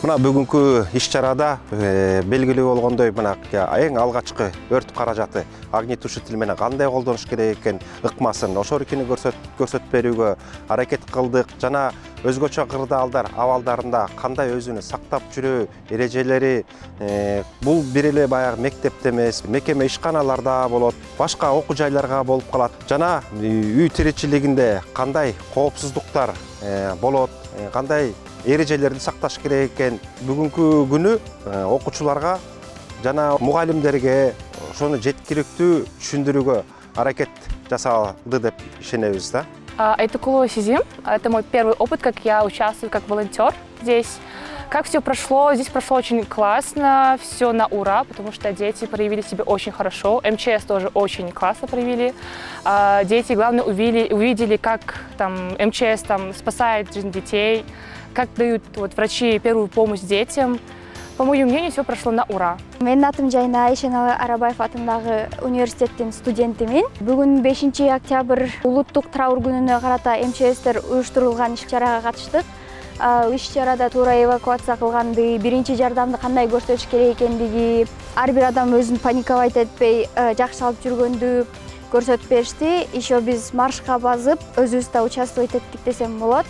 Мына бүгүнкү иш-чарада белгилүү болгондой мына эң алгачкы өрт каражаты огнетушитель менен кандай колдонуш керек экен ыкмасын ошорукини көрсөтүп берүүгө аракет кылдык жана өзгөчө кырдаалдар абалдарында кандай өзүнү сактап жүрүү эрежелери бул бир эле баягы мектепте эмес, мекеме ишканаларда болот, башка окуу жайларга болуп калат жана үй тиричилигинде кандай коопсуздуктар болот, кандай эрежелерди сакташ керек экен бүгүнкү күнү окуучуларга жана мугалимдерге ошону жеткиликтүү түшүндүрүүгө аракет жасалды деп ишенебиз да. Айтыкулова Сизим. Это мой первый опыт, как я участвую как волонтер здесь. Как все прошло? Здесь прошло очень классно, все на ура, потому что дети проявили себя очень хорошо. МЧС тоже очень классно проявили. Дети, главное, увидели, как там, МЧС там, спасает жизнь детей, как дают врачи первую помощь детям. По моему мнению, все прошло на ура. Менин атым Жайна, Эшеналы Арабаев атындагы университеттин студентимин. Бүгүн 5 октябрь улуттук траур күнүнө карата МЧСтер уюштурулган иш-чарага катыштык. Иш-чарада туура эвакуация кылганды, биринчи жардамды кандай көрсөтүш керек экендиги, ар бир адам өзүн паниковать этпей жакшы алып жүргөндү көрсөтүп беришти. Еще биз маршка базып, өзүбүз да участвовать эттик десем болот.